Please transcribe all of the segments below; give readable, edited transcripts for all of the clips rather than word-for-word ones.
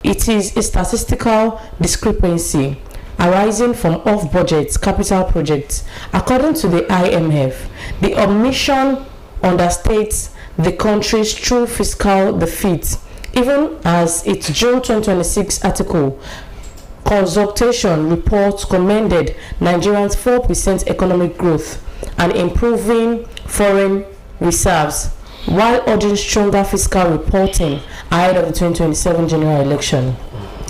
It is a statistical discrepancy arising from off-budget capital projects. According to the IMF, the omission understates the country's true fiscal deficit, even as its June 2026 article consultation report commended Nigeria's 4% economic growth and improving foreign reserves, while urging stronger fiscal reporting ahead of the 2027 general election.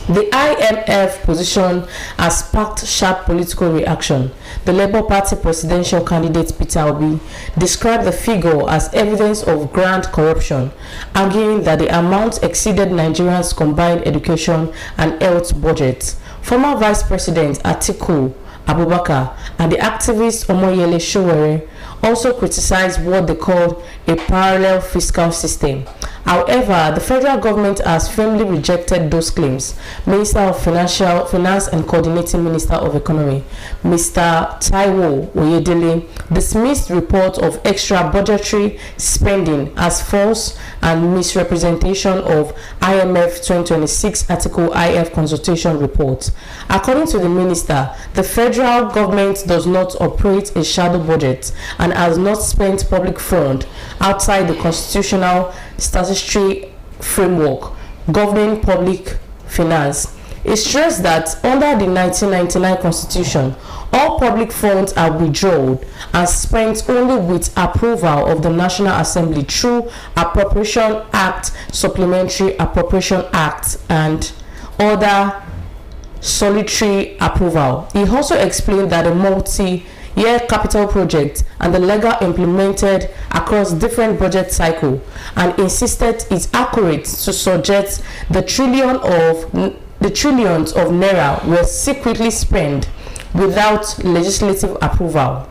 The IMF position has sparked sharp political reaction. The Labour Party presidential candidate Peter Obi described the figure as evidence of grand corruption, arguing that the amount exceeded Nigeria's combined education and health budgets. Former Vice President Atiku Abubakar and the activist Omoyele Sowore also criticized what they called a parallel fiscal system. However, the federal government has firmly rejected those claims. Minister of Finance and Coordinating Minister of Economy, Mr. Taiwo Oyedele, dismissed reports of extra budgetary spending as false and misrepresentation of IMF 2026 Article IF consultation report. According to the minister, the federal government does not operate a shadow budget and has not spent public funds outside the constitutional statutory framework governing public finance. It stressed that under the 1999 Constitution, all public funds are withdrawn and spent only with approval of the National Assembly through Appropriation Act, Supplementary Appropriation Act, and other solitary approval. He also explained that a multi-year capital project and the legal implemented across different budget cycles, and insisted it's accurate to suggest the trillions of naira was secretly spent without legislative approval.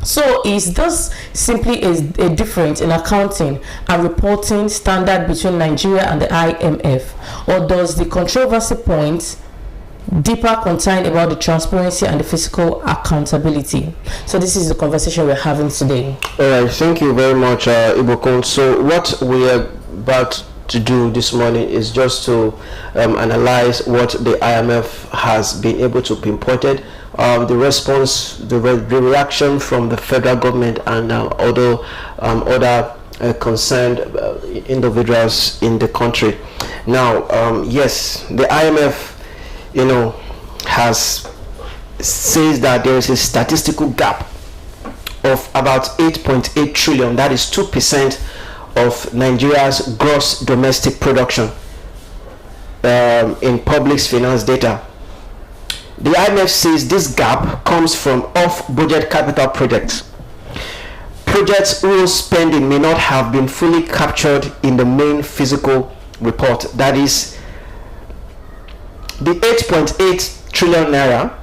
So is this simply a difference in accounting and reporting standard between Nigeria and the IMF, or does the controversy point deeper concern about the transparency and the fiscal accountability? So this is the conversation we're having today. All right, thank you very much, Ibokun. So what we are about to do this morning is just to analyze what the IMF has been able to pinpoint, the response, the reaction from the federal government and other concerned individuals in the country. Now, yes, the IMF says that there is a statistical gap of about 8.8 trillion, that is 2% of Nigeria's gross domestic production in public finance data. The IMF says this gap comes from off-budget capital projects whose spending may not have been fully captured in the main physical report. That is, the 8.8 trillion naira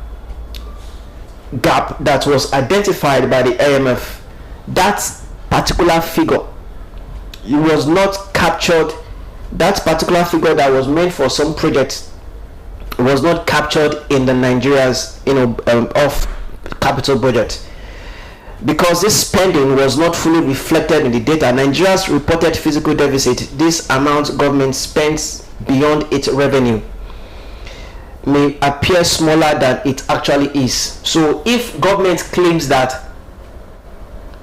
gap that was identified by the IMF, that particular figure, it was not captured. That particular figure that was meant for some projects was not captured in the Nigeria's off capital budget, because this spending was not fully reflected in the data. Nigeria's reported fiscal deficit, this amount government spends beyond its revenue, may appear smaller than it actually is. So if government claims that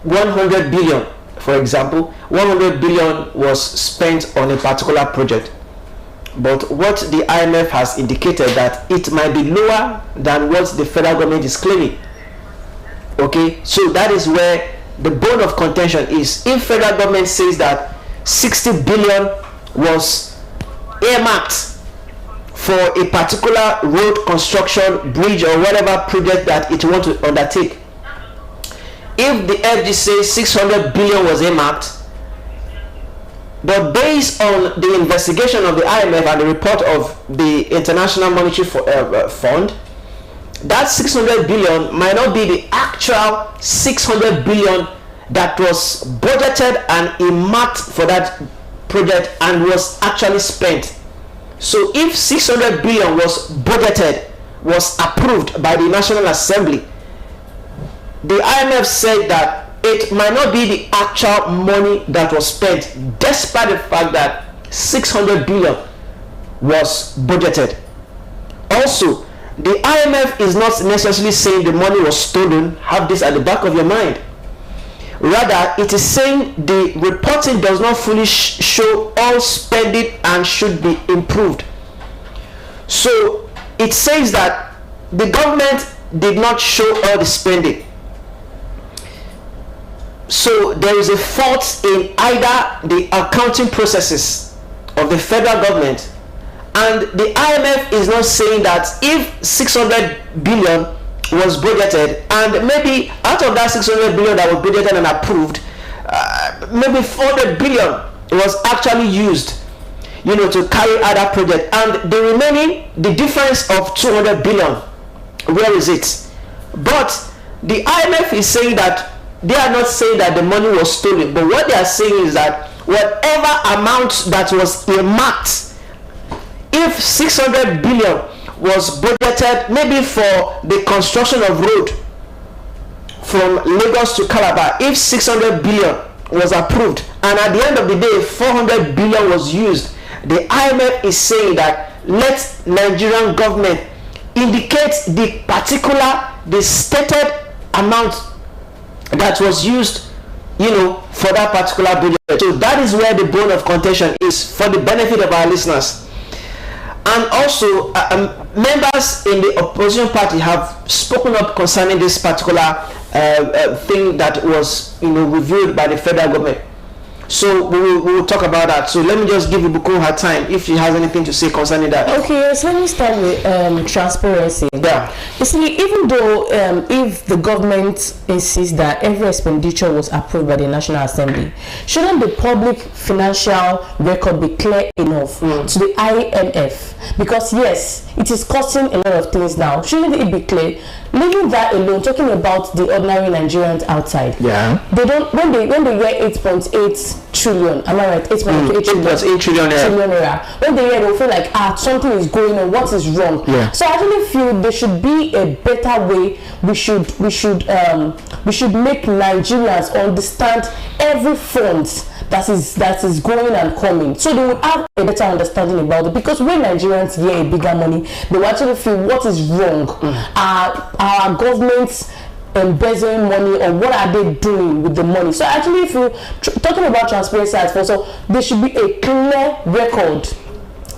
100 billion, for example, 100 billion was spent on a particular project, but what the IMF has indicated that it might be lower than what the federal government is claiming. Okay, so that is where the bone of contention is. If federal government says that 60 billion was earmarked for a particular road construction, bridge, or whatever project that it wants to undertake, if the FG says 600 billion was earmarked, but based on the investigation of the IMF and the report of the International Monetary Fund, that 600 billion might not be the actual 600 billion that was budgeted and earmarked for that project and was actually spent. So if 600 billion was budgeted, was approved by the National Assembly, the IMF said that it might not be the actual money that was spent, despite the fact that 600 billion was budgeted. Also, the IMF is not necessarily saying the money was stolen. Have this at the back of your mind. Rather, it is saying the reporting does not fully show all spending and should be improved. So it says that the government did not show all the spending. So there is a fault in either the accounting processes of the federal government, and the IMF is not saying that if 600 billion was budgeted, and maybe out of that 600 billion that was budgeted and approved, maybe 400 billion was actually used, to carry out that project, and the remaining, the difference of 200 billion, where is it? But the IMF is saying that they are not saying that the money was stolen, but what they are saying is that whatever amount that was earmarked, if 600 billion was budgeted maybe for the construction of road from Lagos to Calabar, if 600 billion was approved and at the end of the day 400 billion was used, the IMF is saying that let Nigerian government indicate the stated amount that was used, for that particular budget. So that is where the bone of contention is, for the benefit of our listeners. And also, members in the opposition party have spoken up concerning this particular thing that was, reviewed by the federal government. So we will talk about that. So let me just give Ibuku her time if she has anything to say concerning that. Okay, yes, let me start with transparency. Yeah. You see, even though if the government insists that every expenditure was approved by the National Assembly, shouldn't the public financial record be clear enough to the IMF? Because yes, it is costing a lot of things now. Shouldn't it be clear? Leaving that alone, talking about the ordinary Nigerians outside. Yeah. They don't, when they hear 8.8 trillion, am I right? 8.8 trillion. 8 trillion naira. When they hear, they'll feel like something is going on. What is wrong? Yeah. So I actually feel there should be a better way. We should make Nigerians understand every fund that is going and coming, so they will have a better understanding about it. Because when Nigerians hear a bigger money, they will actually feel what is wrong. Our governments embezzling money, or what are they doing with the money? So actually, if you're talking about transparency as well, so there should be a clear record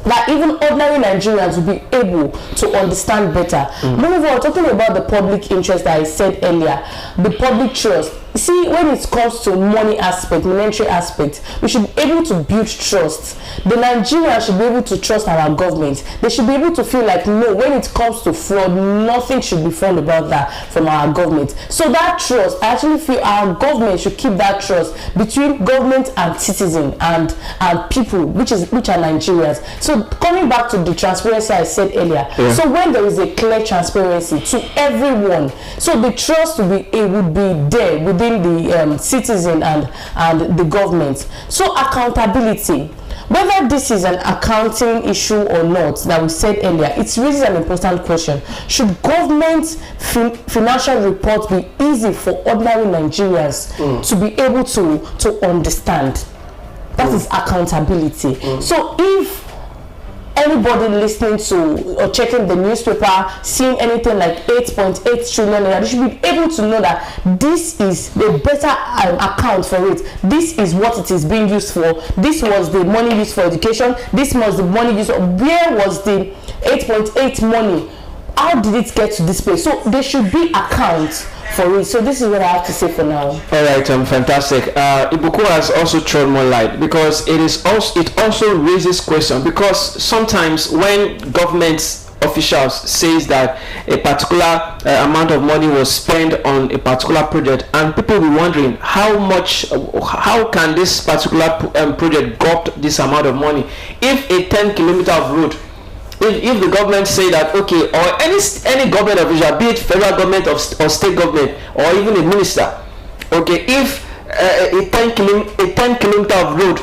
that even ordinary Nigerians will be able to understand better. Moving on, talking about the public interest that I said earlier, the public trust. See, when it comes to money aspect, monetary aspect, we should be able to build trust. The Nigerians should be able to trust our government. They should be able to feel like, no, when it comes to fraud, nothing should be found about that from our government. So that trust, I actually feel our government should keep that trust between government and citizen and people, which are Nigerians. So coming back to the transparency I said earlier, so when there is a clear transparency to everyone, so the trust would be there within the citizen and the government. So accountability, whether this is an accounting issue or not, that we said earlier, it raises an important question. Should government financial reports be easy for ordinary Nigerians to be able to understand? That is accountability. So if anybody listening to or checking the newspaper, seeing anything like 8.8 trillion naira, they should be able to know that this is the better account for it. This is what it is being used for. This was the money used for education. This was the money used for. Where was the 8.8 money? How did it get to this place? So there should be accounts for it. So this is what I have to say for now. All right, fantastic. Ibuku has also thrown more light, because it also raises question, because sometimes when government officials says that a particular amount of money was spent on a particular project, and people will be wondering how can this particular project got this amount of money? If a 10-kilometer of road, if the government say that, okay, or any government official, be it federal government or state government or even a minister, okay, if a 10-kilometer of road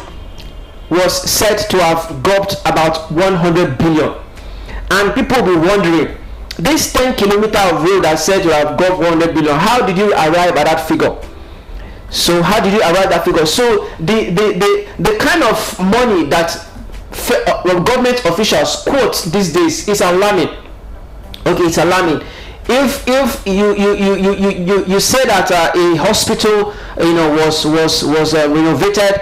was said to have got about 100 billion, and people will be wondering, this 10-kilometer of road that said to have got 100 billion, how did you arrive at that figure? So how did you arrive at that figure? So the kind of money that government officials quote these days is alarming. Okay, it's alarming. If you say that a hospital was renovated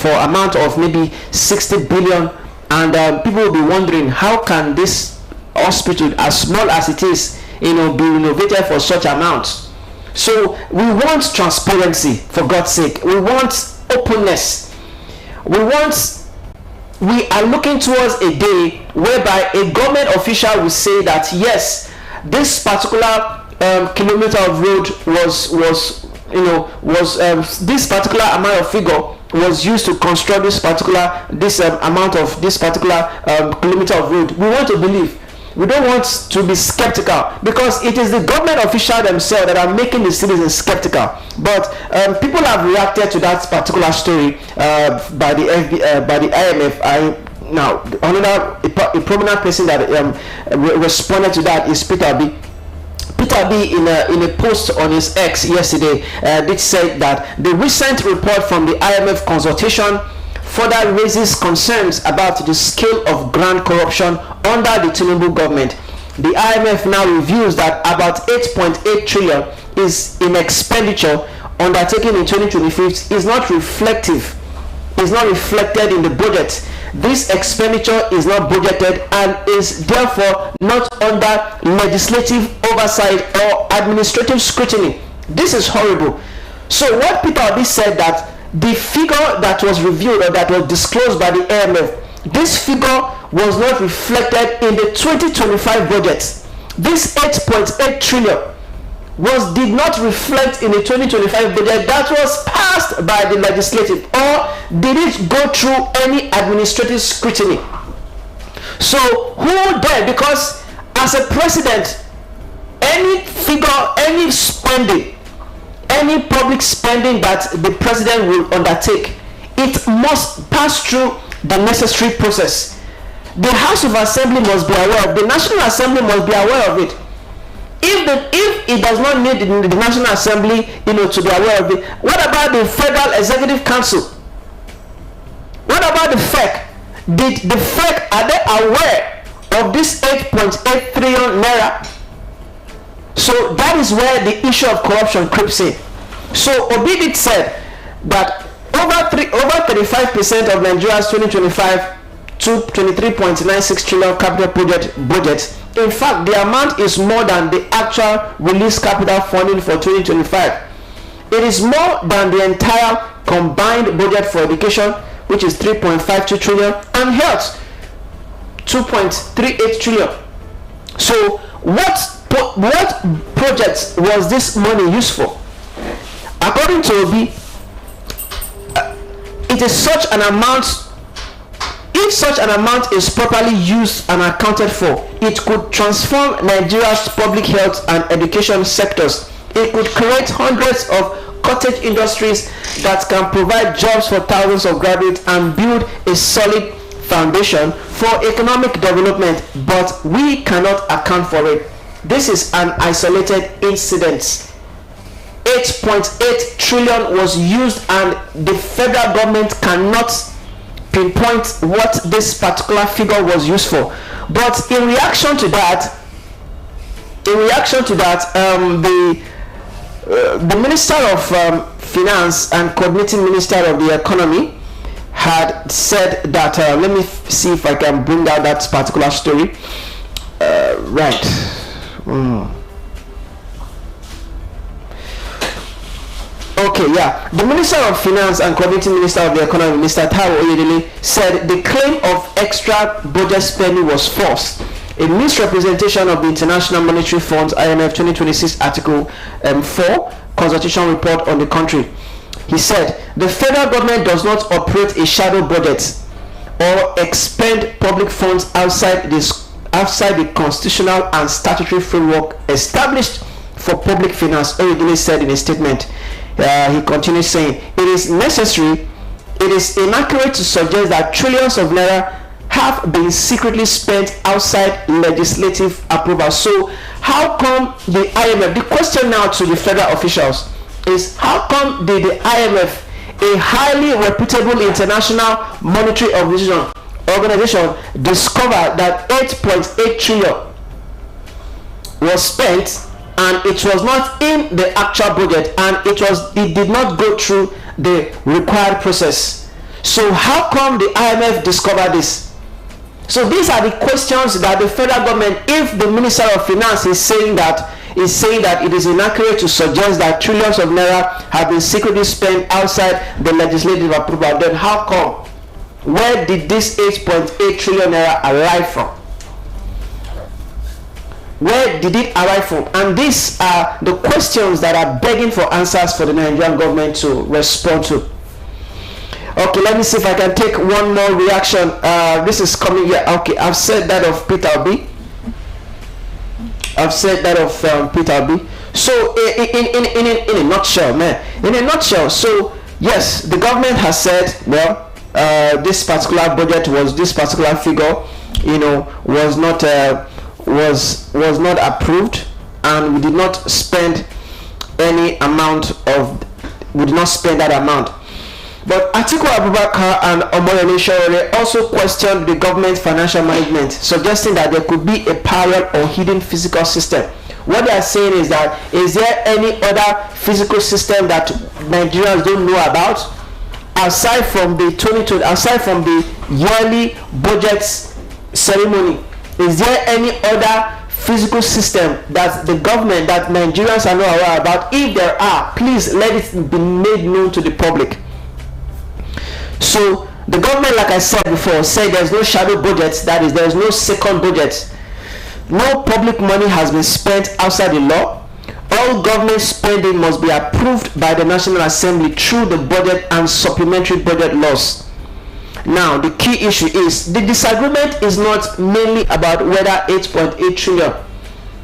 for amount of maybe 60 billion, and people will be wondering, how can this hospital, as small as it is, be renovated for such amounts? So we want transparency, for God's sake. We want openness. We are looking towards a day whereby a government official will say that yes, this particular kilometer of road was this particular amount of figure was used to construct this particular amount of this particular kilometer of road. We want to believe. We don't want to be skeptical, because it is the government official themselves that are making the citizens skeptical. But people have reacted to that particular story by the IMF. Now, another a prominent person that responded to that is Peter B. Peter B, in a post on his X yesterday, did say that the recent report from the IMF consultation further raises concerns about the scale of grand corruption under the Tinubu government. The IMF now reviews that about 8.8 trillion is in expenditure undertaken in 2025 is not reflected in the budget. This expenditure is not budgeted and is therefore not under legislative oversight or administrative scrutiny. This is horrible. So what Peter Obi said, that the figure that was reviewed or that was disclosed by the IMF, this figure was not reflected in the 2025 budget. This 8.8 trillion did not reflect in the 2025 budget that was passed by the legislative, or did it go through any administrative scrutiny? So who there? Because as a president, any figure, any spending, any public spending that the president will undertake, it must pass through the necessary process. The House of Assembly must be aware of, the National Assembly must be aware of it. If it does not need the National Assembly, to be aware of it, what about the Federal Executive Council? What about the FEC? Did the FEC, are they aware of this 8.8 trillion naira? So that is where the issue of corruption creeps in. So Obidit said that over 35% of Nigeria's 2025 to 23.96 trillion capital project budget. In fact, the amount is more than the actual release capital funding for 2025. It is more than the entire combined budget for education, which is 3.52 trillion, and health, 2.38 trillion. So what projects was this money used for? According to Obi, it is such an amount. If such an amount is properly used and accounted for, it could transform Nigeria's public health and education sectors. It could create hundreds of cottage industries that can provide jobs for thousands of graduates and build a solid foundation for economic development, but we cannot account for it. This is an isolated incident. 8.8 trillion was used, and the federal government cannot pinpoint what this particular figure was used for. But in reaction to that, the Minister of Finance and Coordinating Minister of the Economy had said that, let me see if I can bring out that particular story. Okay, yeah. The Minister of Finance and Coordinating Minister of the Economy, Mr. Taiwo Oyedele, said the claim of extra budget spending was false. A misrepresentation of the International Monetary Fund IMF 2026 Article 4 consultation report on the country. He said the federal government does not operate a shadow budget or expend public funds outside the constitutional and statutory framework established for public finance, Oyedele said in a statement. He continues saying, it is inaccurate to suggest that trillions of naira have been secretly spent outside legislative approval. So how come the IMF, the question now to the federal officials is, how come did the IMF a highly reputable international monetary organization discovered that 8.8 trillion was spent, and it was not in the actual budget, and it did not go through the required process. So how come the IMF discovered this? So these are the questions that the federal government, if the Minister of Finance is saying that it is inaccurate to suggest that trillions of naira have been secretly spent outside the legislative approval, then how come? Where did this 8.8 trillion naira arrive from? Where did it arrive from? And these are the questions that are begging for answers for the Nigerian government to respond to. Okay, let me see if I can take one more reaction. This is coming here. Okay, I've said that of Peter Obi. Peter Obi. So in a nutshell, so yes, the government has said, well, this particular budget this particular figure, was not approved, and we did not spend that amount. But Atiku Abubakar and Omoyele Sowore also questioned the government financial management, suggesting that there could be a parallel or hidden physical system. What they are saying is that, is there any other physical system that Nigerians don't know about, aside from the yearly budget ceremony? Is there any other physical system that the government, that Nigerians are not aware about? If there are, please let it be made known to the public. So the government, like I said before, said there's no shadow budget, that is, there's no second budget. No public money has been spent outside the law. All government spending must be approved by the National Assembly through the budget and supplementary budget laws. Now, the key issue is, the disagreement is not mainly about whether 8.8 trillion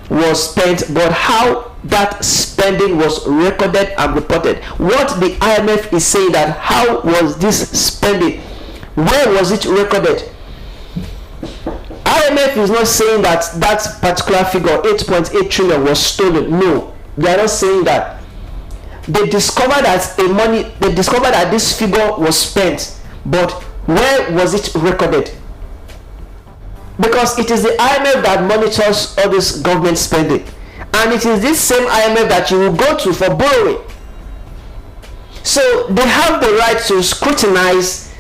was spent, but how that spending was recorded and reported. What the IMF is saying, that how was this spending? Where was it recorded? IMF is not saying that that particular figure, 8.8 trillion, was stolen. No, they are not saying that. They discovered that this figure was spent, but where was it recorded? Because it is the IMF that monitors all this government spending, and it is this same IMF that you will go to for borrowing. So they have the right to scrutinize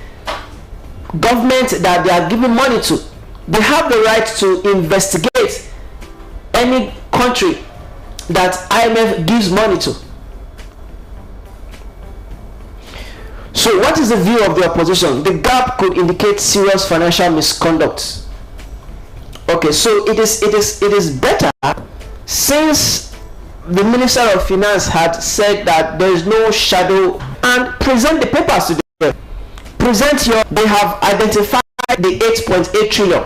government that they are giving money to. They have the right to investigate any country that IMF gives money to. So what is the view of the opposition? The gap could indicate serious financial misconduct. Okay, so it is better, since the Minister of Finance had said that there is no shadow, and present the papers to them. They have identified the 8.8 trillion,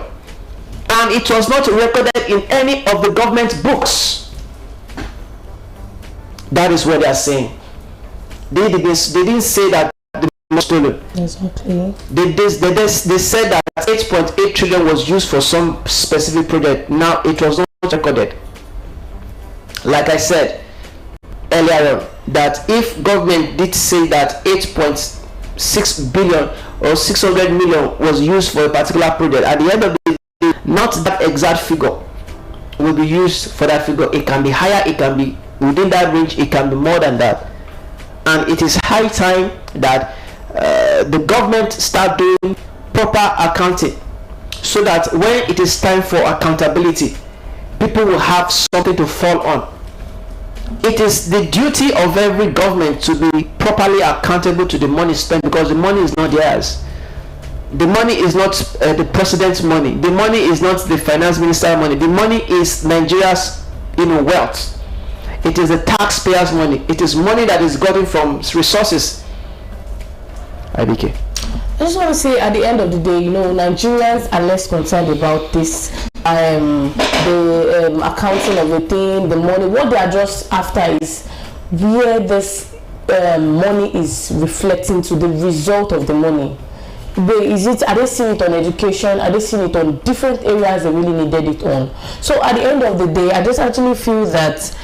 and it was not recorded in any of the government books. That is what they are saying. They didn't say that stolen. Exactly. They said that 8.8 trillion was used for some specific project. Now it was not recorded. Like I said earlier on, that if government did say that 8.6 billion or 600 million was used for a particular project, at the end of the day, not that exact figure will be used for that figure. It can be higher, it can be within that range, it can be more than that. And it is high time that the government start doing proper accounting, so that when it is time for accountability, people will have something to fall on. It is the duty of every government to be properly accountable to the money spent, because the money is not theirs. The money is not the president's money. The money is not the finance minister's money. The money is Nigeria's wealth. It is the taxpayers' money. It is money that is gotten from resources. IBK. I just want to say, at the end of the day, Nigerians are less concerned about this, the accounting of the thing, the money. What they are just after is where this money is reflecting to, the result of the money. Are they seeing it on education? Are they seeing it on different areas they really needed it on? So at the end of the day, I just actually feel that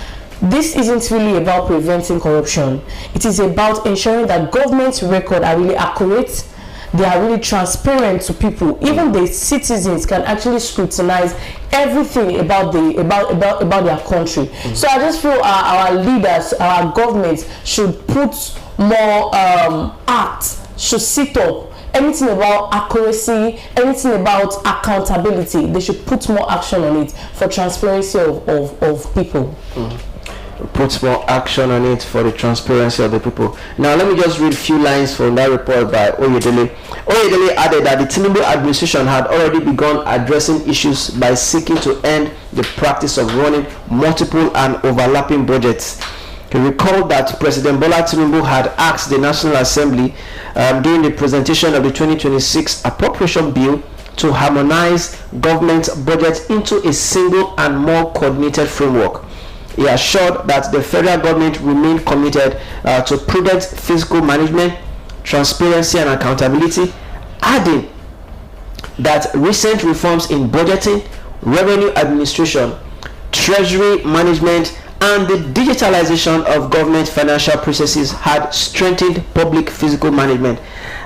this isn't really about preventing corruption. It is about ensuring that government records are really accurate, they are really transparent to people. Even the citizens can actually scrutinize everything about their country. So I just feel our leaders, our government should put more act, should sit up. Anything about accuracy, anything about accountability, they should put more action on it for transparency of people. Puts more action on it for the transparency of the people. Now let me just read a few lines from that report by Oyedele. Oyedele added that the Tinubu administration had already begun addressing issues by seeking to end the practice of running multiple and overlapping budgets. He recalled that President Bola Tinubu had asked the National Assembly during the presentation of the 2026 appropriation bill to harmonize government budgets into a single and more coordinated framework. He assured that the federal government remained committed to prudent fiscal management, transparency and accountability, adding that recent reforms in budgeting, revenue administration, treasury management and the digitalization of government financial processes had strengthened public fiscal management.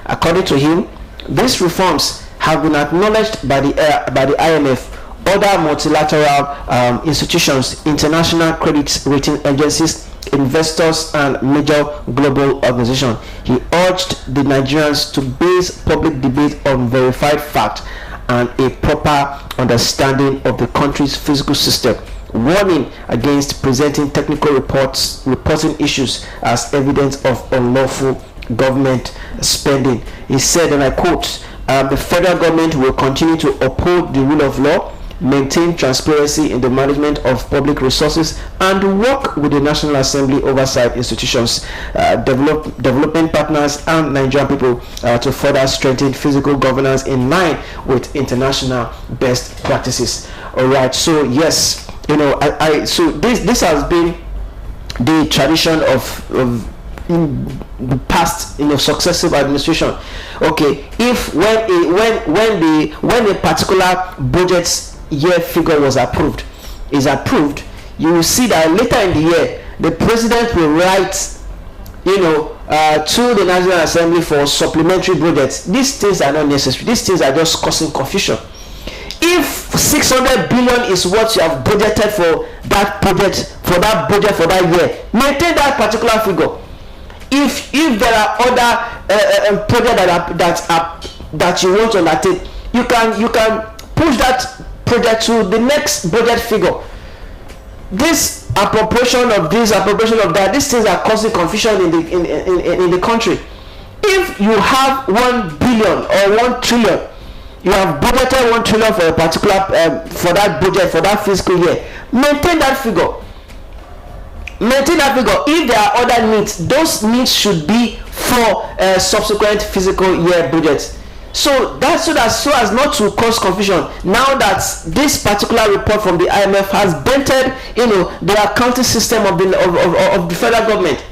According to him, these reforms have been acknowledged by the IMF, other multilateral institutions, international credit rating agencies, investors and major global organizations. He urged the Nigerians to base public debate on verified fact and a proper understanding of the country's fiscal system, warning against presenting technical reporting issues as evidence of unlawful government spending. He said, and I quote, the federal government will continue to uphold the rule of law, maintain transparency in the management of public resources, and work with the National Assembly oversight institutions, development partners, and Nigerian people to further strengthen fiscal governance in line with international best practices. All right. So yes, so this has been the tradition of in the past, successive administration. Okay, if when a particular budget year figure is approved, you will see that later in the year the president will write to the National Assembly for supplementary budgets. These things are not necessary. These things are just causing confusion. If 600 billion is what you have budgeted for that budget for that year, maintain that particular figure. If there are other projects that you want to undertake, you can push that project to the next budget figure. This appropriation of that, these things are causing confusion in the country. If you have 1 billion or 1 trillion, you have budgeted 1 trillion for a particular for that budget for that fiscal year, maintain that figure. If there are other needs, those needs should be for subsequent fiscal year budgets. So as not to cause confusion. Now that this particular report from the IMF has dented, the accounting system of the federal government.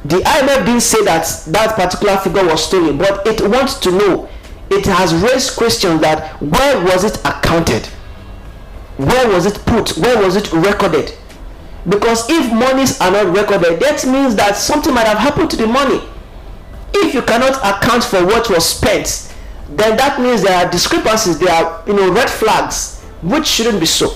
The IMF didn't say that particular figure was stolen, but it wants to know. It has raised questions that where was it accounted? Where was it put? Where was it recorded? Because if monies are not recorded, that means that something might have happened to the money. If you cannot account for what was spent, then that means there are discrepancies, there are red flags, which shouldn't be so.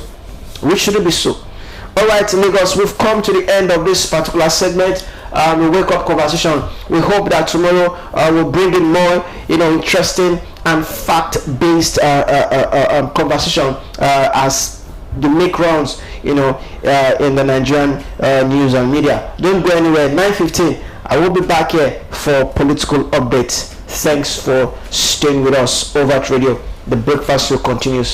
All right, Lagos, we've come to the end of this particular segment. We wake up conversation. We hope that tomorrow we'll bring in more interesting and fact-based conversation as the make rounds in the Nigerian news and media. Don't go anywhere. 9:15, I will be back here for political updates. Thanks for staying with us. Overt Radio, the breakfast show continues.